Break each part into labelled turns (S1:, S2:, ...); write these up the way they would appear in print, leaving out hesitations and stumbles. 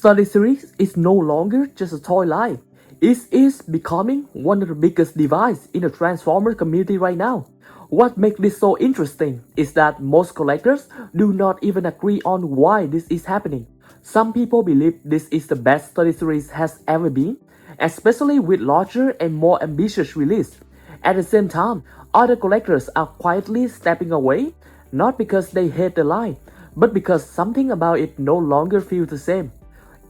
S1: Study series is no longer just a toy line. It is becoming one of the biggest divides in the Transformer community right now. What makes this so interesting is that most collectors do not even agree on why this is happening. Some people believe this is the best study series has ever been, especially with larger and more ambitious release. At the same time, other collectors are quietly stepping away, not because they hate the line, but because something about it no longer feels the same.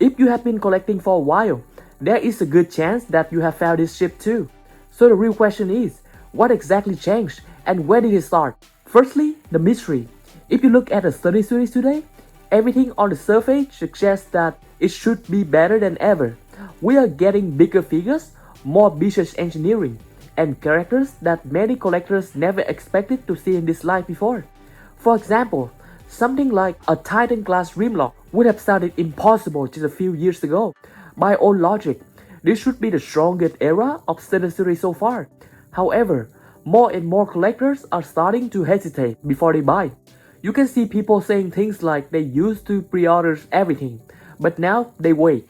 S1: If you have been collecting for a while, there is a good chance that you have found this ship too. So the real question is, what exactly changed and where did it start? Firstly, the mystery. If you look at the study series today, everything on the surface suggests that it should be better than ever. We are getting bigger figures, more ambitious engineering, and characters that many collectors never expected to see in this life before. For example, something like a Titan-class Grimlock would have sounded impossible just a few years ago. By all logic, this should be the strongest era of study series so far. However, more and more collectors are starting to hesitate before they buy. You can see people saying things like they used to pre-order everything, but now they wait.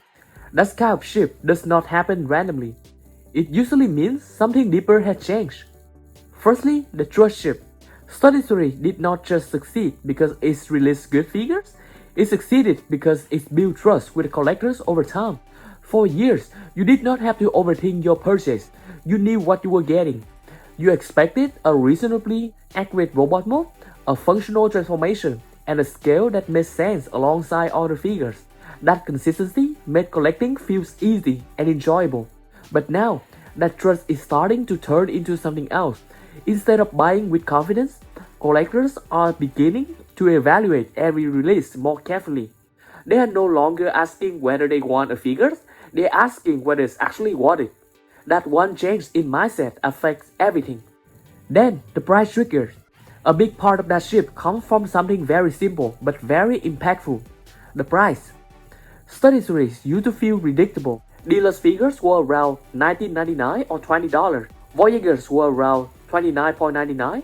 S1: That kind of shift does not happen randomly. It usually means something deeper has changed. Firstly, the trust shift. Study series did not just succeed because it released good figures, it succeeded because it built trust with collectors over time. For years, you did not have to overthink your purchase. You knew what you were getting. You expected a reasonably accurate robot mode, a functional transformation, and a scale that made sense alongside other figures. That consistency made collecting feel easy and enjoyable. But now, that trust is starting to turn into something else. Instead of buying with confidence, collectors are beginning to evaluate every release more carefully. They are no longer asking whether they want a figure, they are asking whether it's actually worth it. That one change in mindset affects everything. Then, the price trigger. A big part of that shift comes from something very simple but very impactful. The price. Study series used to feel predictable. Deluxe figures were around $19.99 or $20. Voyagers were around $29.99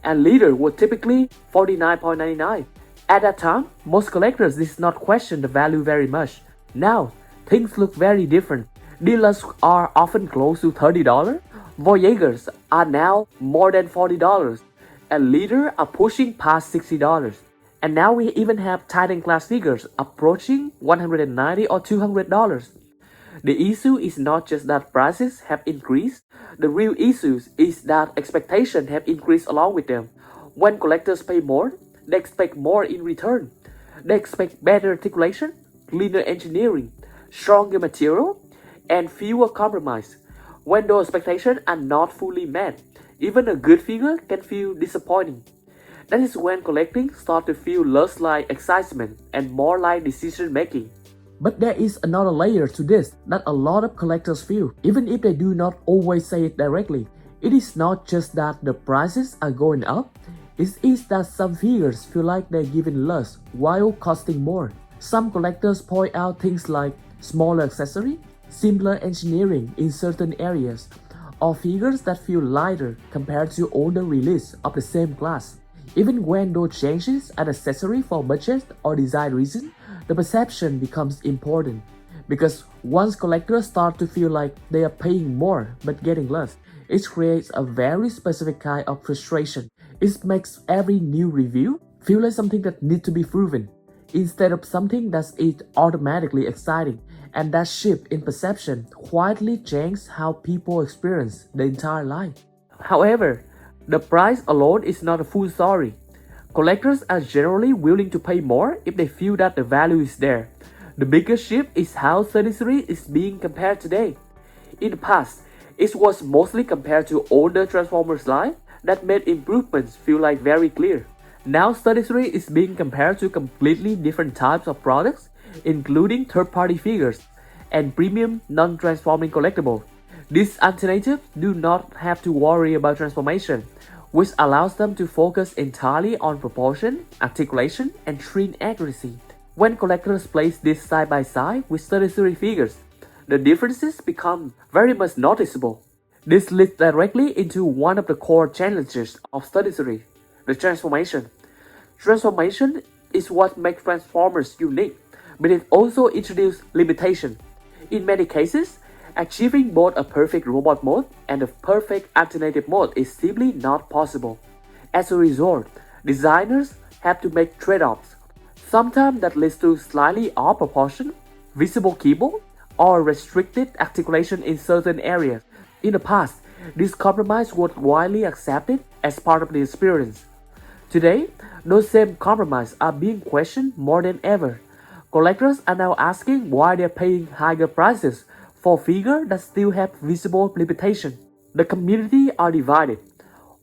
S1: and Leader were typically $49.99. At that time, most collectors did not question the value very much. Now, things look very different. Deluxe are often close to $30, Voyagers are now more than $40, and Leader are pushing past $60. And now we even have Titan-class figures approaching $190 or $200. The issue is not just that prices have increased, the real issue is that expectations have increased along with them. When collectors pay more, they expect more in return. They expect better articulation, cleaner engineering, stronger material, and fewer compromise. When those expectations are not fully met, even a good figure can feel disappointing. That is when collecting starts to feel less like excitement and more like decision making. But there is another layer to this that a lot of collectors feel, even if they do not always say it directly. It is not just that the prices are going up, it is that some figures feel like they're given less while costing more. Some collectors point out things like smaller accessory, simpler engineering in certain areas, or figures that feel lighter compared to older releases of the same class. Even when those changes are necessary for budget or design reasons, the perception becomes important. Because once collectors start to feel like they are paying more but getting less, it creates a very specific kind of frustration. It makes every new review feel like something that needs to be proven, instead of something that is automatically exciting. And that shift in perception quietly changes how people experience the entire line. However, the price alone is not a full story. Collectors are generally willing to pay more if they feel that the value is there. The biggest shift is how study series is being compared today. In the past, it was mostly compared to older Transformers line that made improvements feel like very clear. Now study series is being compared to completely different types of products, including third-party figures and premium non-transforming collectibles. These alternatives do not have to worry about transformation, which allows them to focus entirely on proportion, articulation, and trim accuracy. When collectors place this side by side with study series figures, the differences become very much noticeable. This leads directly into one of the core challenges of study series, the transformation. Transformation is what makes Transformers unique, but it also introduced limitations. In many cases, achieving both a perfect robot mode and a perfect alternative mode is simply not possible. As a result, designers have to make trade-offs. Sometimes that leads to slightly off proportion, visible keyboard, or restricted articulation in certain areas. In the past, this compromise was widely accepted as part of the experience. Today, those same compromises are being questioned more than ever. Collectors are now asking why they're paying higher prices for figures that still have visible limitations. The community are divided.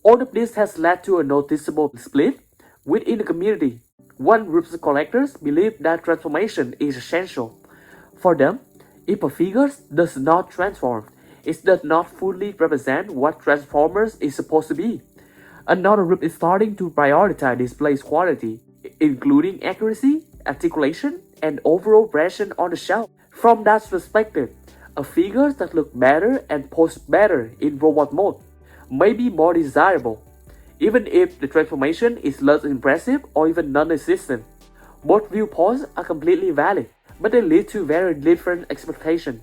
S1: All of this has led to a noticeable split within the community. One group of collectors believe that transformation is essential. For them, if a figure does not transform, it does not fully represent what Transformers is supposed to be. Another group is starting to prioritize display quality, including accuracy, articulation, and overall impression on the shelf. From that perspective, a figure that looks better and poses better in robot mode may be more desirable, even if the transformation is less impressive or even non-existent. Both viewpoints are completely valid, but they lead to very different expectations.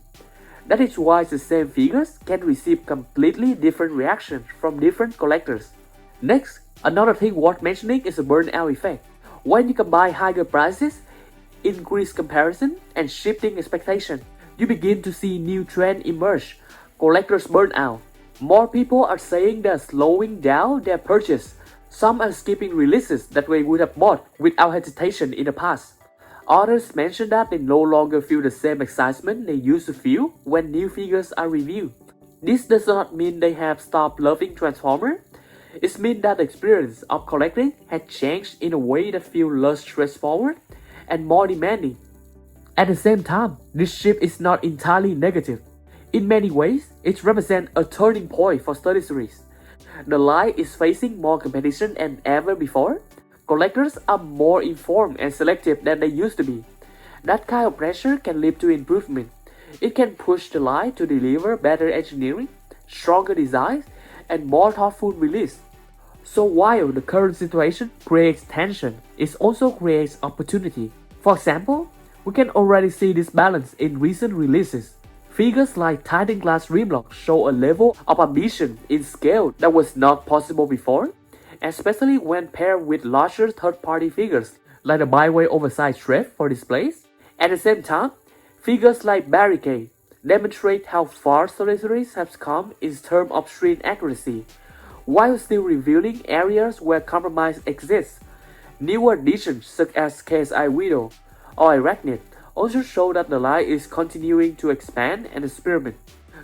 S1: That is why the same figures can receive completely different reactions from different collectors. Next, another thing worth mentioning is the burnout effect. When you combine higher prices, increased comparison, and shifting expectations, you begin to see new trends emerge. Collectors burnout. More people are saying they're slowing down their purchase. Some are skipping releases that they would have bought without hesitation in the past. Others mention that they no longer feel the same excitement they used to feel when new figures are reviewed. This does not mean they have stopped loving Transformers. It means that the experience of collecting has changed in a way that feels less straightforward and more demanding. At the same time, this shift is not entirely negative. In many ways, it represents a turning point for study series. The line is facing more competition than ever before. Collectors are more informed and selective than they used to be. That kind of pressure can lead to improvement. It can push the line to deliver better engineering, stronger designs, and more thoughtful release. So while the current situation creates tension, it also creates opportunity. For example, we can already see this balance in recent releases. Figures like Titan Glass Grimlock show a level of ambition in scale that was not possible before, especially when paired with larger third-party figures like the Byway oversized strap for displays. At the same time, figures like Barricade demonstrate how far Study Series has come in terms of screen accuracy, while still revealing areas where compromise exists. Newer additions such as KSI Widow or Arachnid also show that the line is continuing to expand and experiment.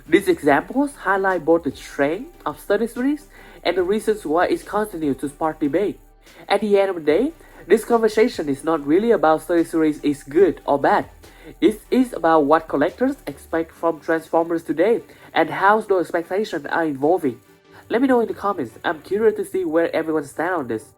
S1: These examples highlight both the strength of Study Series and the reasons why it continues to spark debate. At the end of the day, this conversation is not really about Study Series is good or bad. It is about what collectors expect from Transformers today and how those expectations are evolving. Let me know in the comments. I'm curious to see where everyone stands on this.